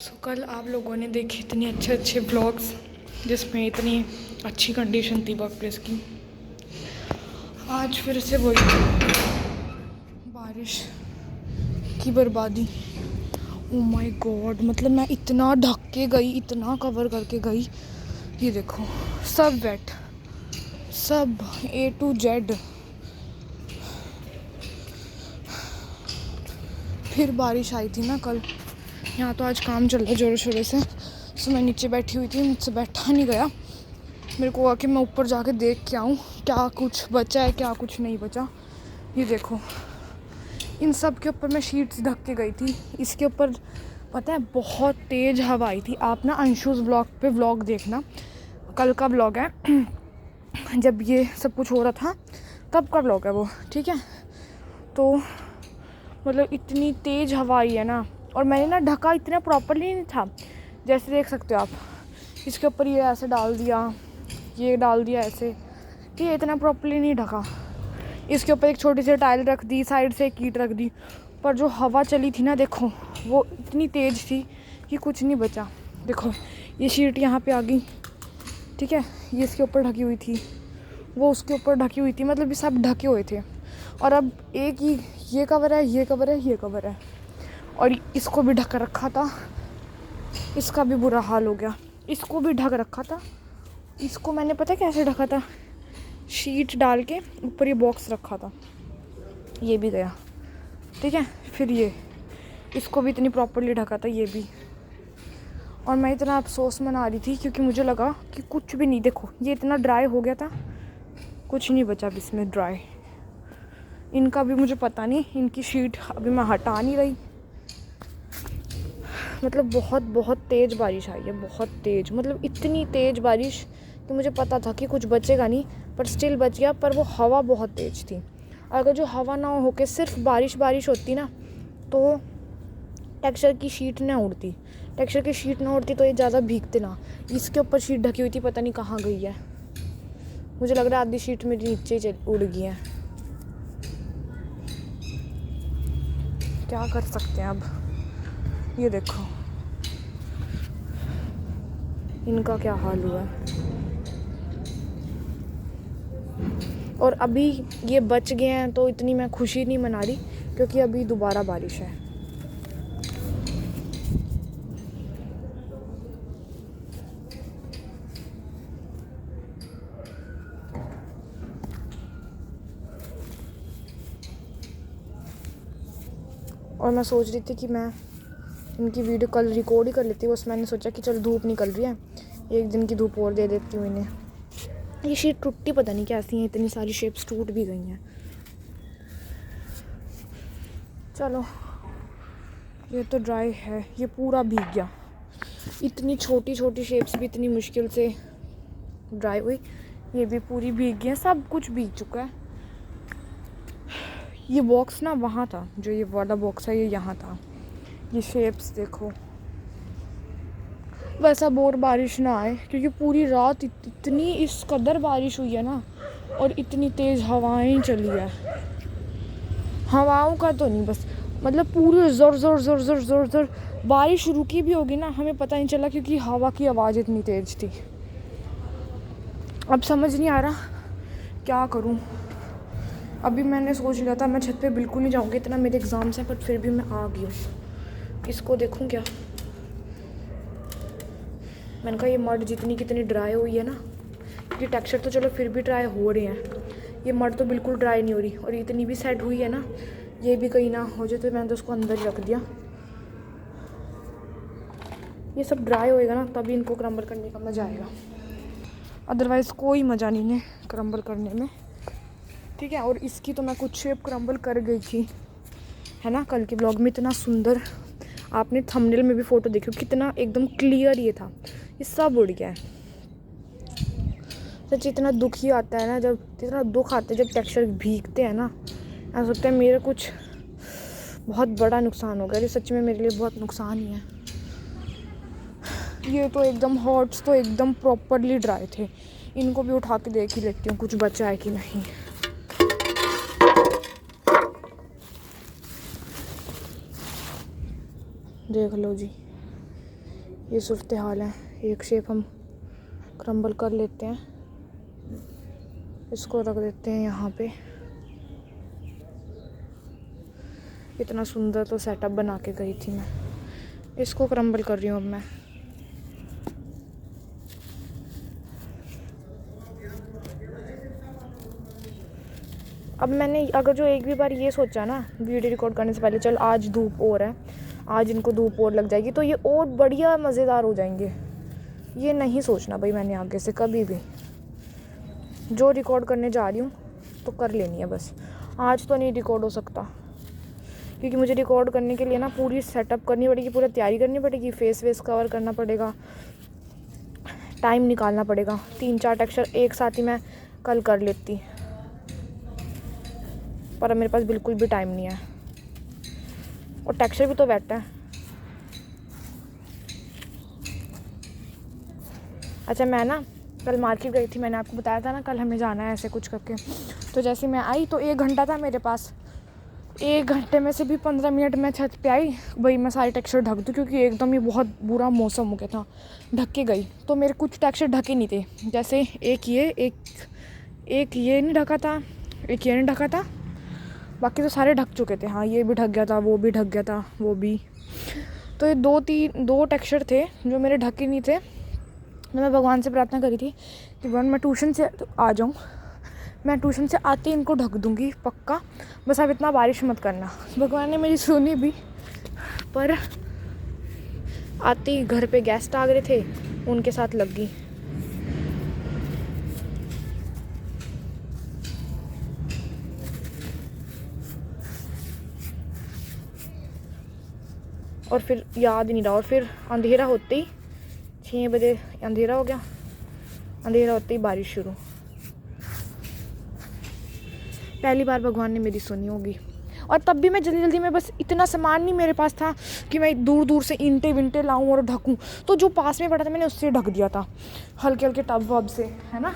कल आप लोगों ने देखे इतने अच्छे अच्छे ब्लॉग्स जिसमें इतनी अच्छी कंडीशन थी वर्क प्लेस की। आज फिर से वही बारिश की बर्बादी। ओ माय गॉड, मतलब मैं इतना ढक के गई, इतना कवर करके गई, ये देखो सब वेट, सब A to Z। फिर बारिश आई थी ना कल, यहाँ तो आज काम चल रहा है ज़ोरों शोरों से। सो मैं नीचे बैठी हुई थी, मुझसे बैठा नहीं गया। मेरे को आके मैं ऊपर जाके देख के आऊँ क्या कुछ बचा है क्या कुछ नहीं बचा। ये देखो, इन सब के ऊपर मैं शीट्स ढक के गई थी। इसके ऊपर पता है बहुत तेज़ हवा आई थी। आप ना अंशुस ब्लॉग पे व्लॉग देखना, कल का व्लॉग है जब ये सब कुछ हो रहा था तब का व्लॉग है वो, ठीक है। तो मतलब इतनी तेज़ हवा आई है ना, और मैंने ना ढका इतना प्रॉपरली नहीं था, जैसे देख सकते हो आप। इसके ऊपर ये ऐसे डाल दिया, ये डाल दिया ऐसे, ये इतना प्रॉपरली नहीं ढका। इसके ऊपर एक छोटी सी टाइल रख दी, साइड से एक ईंट रख दी, पर जो हवा चली थी ना देखो, वो इतनी तेज़ थी कि कुछ नहीं बचा। देखो ये शीट यहाँ पे आ गई, ठीक है, ये इसके ऊपर ढकी हुई थी, वो उसके ऊपर ढकी हुई थी, मतलब ये सब ढके हुए थे। और अब एक ही ये कवर है, ये कवर है, ये कवर है, और इसको भी ढक रखा था। इसका भी बुरा हाल हो गया, इसको भी ढक रखा था। इसको मैंने पता कैसे ढका था, शीट डाल के ऊपर ये बॉक्स रखा था, ये भी गया, ठीक है। फिर ये इसको भी इतनी प्रॉपरली ढका था, ये भी। और मैं इतना अफसोस मना रही थी क्योंकि मुझे लगा कि कुछ भी नहीं, देखो ये इतना ड्राई हो गया था, कुछ नहीं बचा भी इसमें ड्राई। इनका भी मुझे पता नहीं, इनकी शीट अभी मैं हटा नहीं रही। मतलब बहुत बहुत तेज़ बारिश आई है, बहुत तेज़, मतलब इतनी तेज़ बारिश कि मुझे पता था कि कुछ बचेगा नहीं, पर स्टिल बच गया। पर वो हवा बहुत तेज़ थी। अगर जो हवा ना हो के सिर्फ बारिश बारिश होती ना, तो टेक्सचर की शीट ना उड़ती, टेक्सचर की शीट ना उड़ती तो ये ज़्यादा भीगते ना। इसके ऊपर शीट ढकी हुई थी, पता नहीं कहाँ गई है। मुझे लग रहा है आधी शीट मेरी नीचे ही उड़ गई है। क्या कर सकते हैं अब, ये देखो इनका क्या हाल हुआ है। और अभी ये बच गए हैं तो इतनी मैं खुशी नहीं मना रही, क्योंकि अभी दोबारा बारिश है। और मैं सोच रही थी कि मैं इनकी वीडियो कल रिकॉर्ड ही कर लेती हूँ, बस मैंने सोचा कि चल धूप निकल रही है, एक दिन की धूप और दे देती हूँ इन्हें। ये शीट टूटी पता नहीं कैसी है, इतनी सारी शेप्स टूट भी गई हैं। चलो ये तो ड्राई है, ये पूरा भीग गया। इतनी छोटी छोटी शेप्स भी इतनी मुश्किल से ड्राई हुई, ये भी पूरी भीग गई है, सब कुछ भीग चुका है। ये बॉक्स ना वहाँ था, जो ये वाला बॉक्स है ये यहाँ था। ये शेप्स देखो, बस अब और बारिश ना आए, क्योंकि पूरी रात इतनी इस कदर बारिश हुई है ना, और इतनी तेज़ हवाएं चली है। हवाओं का तो नहीं, बस मतलब पूरी ज़ोर ज़ोर ज़ोर ज़ोर ज़ोर ज़ोर बारिश रुकी भी होगी ना, हमें पता नहीं चला, क्योंकि हवा की आवाज़ इतनी तेज़ थी। अब समझ नहीं आ रहा क्या करूं। अभी मैंने सोच लिया था मैं छत पे बिल्कुल नहीं जाऊंगी, इतना मेरे एग्ज़ाम्स हैं, पर फिर भी मैं आ गई हूँ। इसको देखूं क्या, मैंने कहा ये मड जितनी कितनी ड्राई हुई है ना, क्योंकि टेक्सचर तो चलो फिर भी ड्राई हो रहे हैं, ये मड तो बिल्कुल ड्राई नहीं हो रही। और इतनी भी सेट हुई है ना, ये भी कहीं ना हो जाए, तो मैंने तो उसको अंदर ही रख दिया। ये सब ड्राई होएगा ना तभी इनको क्रम्बल करने का मज़ा आएगा, अदरवाइज़ कोई मज़ा नहीं है क्रम्बल करने में, ठीक है। और इसकी तो मैं कुछ शेप क्रम्बल कर गई थी, है ना, कल के ब्लॉग में। इतना सुंदर, आपने थंबनेल में भी फ़ोटो देखी, कितना एकदम क्लियर ये था, ये सब उड़ गया है। सच इतना दुख ही आता है ना, जब इतना दुख आता है जब टेक्सचर भीगते हैं ना, ऐसा लगता है मेरा कुछ बहुत बड़ा नुकसान हो गया। ये सच में मेरे लिए बहुत नुकसान ही है। ये तो एकदम हॉट्स तो एकदम प्रॉपरली ड्राई थे, इनको भी उठा के देख ही लेती हूँ कुछ बचा है कि नहीं। देख लो जी, ये सूरत हाल है। एक शेप हम क्रम्बल कर लेते हैं, इसको रख देते हैं यहाँ पे। इतना सुंदर तो सेटअप बना के गई थी मैं, इसको क्रम्बल कर रही हूँ अब मैं। अब मैंने अगर जो एक भी बार ये सोचा ना वीडियो रिकॉर्ड करने से पहले, चल आज धूप और है, आज इनको धूप और लग जाएगी तो ये और बढ़िया मज़ेदार हो जाएंगे, ये नहीं सोचना भाई मैंने आगे से कभी भी। जो रिकॉर्ड करने जा रही हूँ तो कर लेनी है बस। आज तो नहीं रिकॉर्ड हो सकता, क्योंकि मुझे रिकॉर्ड करने के लिए ना पूरी सेटअप करनी पड़ेगी, पूरी तैयारी करनी पड़ेगी, फेस वेस कवर करना पड़ेगा, टाइम निकालना पड़ेगा। 3-4 टेक्सचर एक साथ ही मैं कल कर लेती, पर मेरे पास बिल्कुल भी टाइम नहीं है, और टेक्सचर भी तो वेट है। अच्छा, मैं ना कल मार्केट गई थी, मैंने आपको बताया था ना कल हमें जाना है ऐसे कुछ करके। तो जैसे मैं आई तो 1 घंटा था मेरे पास, 1 घंटे में से भी 15 मिनट मैं छत पे आई, भाई मैं सारे टेक्सचर ढक दूँ, क्योंकि एकदम ही बहुत बुरा मौसम हो गया था। ढक के गई तो मेरे कुछ टेक्सचर ढके नहीं थे, जैसे एक ये नहीं ढका था, एक ये नहीं ढका था, बाकी तो सारे ढक चुके थे। हाँ, ये भी ढक गया था, वो भी ढक गया था, वो भी। तो ये 2 टेक्सचर थे जो मेरे ढके नहीं थे। मैं भगवान से प्रार्थना करी थी कि भगवान मैं ट्यूशन से आ जाऊँ, मैं ट्यूशन से आते ही इनको ढक दूँगी पक्का, बस अब इतना बारिश मत करना। भगवान ने मेरी सुनी भी, पर आते ही घर पे गेस्ट आ गए थे, उनके साथ लग गई। और फिर याद ही नहीं रहा, और फिर अंधेरा होते ही 6 बजे अंधेरा हो गया, अंधेरा होते ही बारिश शुरू। पहली बार भगवान ने मेरी सुनी होगी। और तब भी मैं जल्दी में, बस इतना सामान नहीं मेरे पास था कि मैं दूर से ईंटें विंटें लाऊं और ढकूं, तो जो पास में पड़ा था मैंने उससे ढक दिया था, हल्के टब वब से, है ना।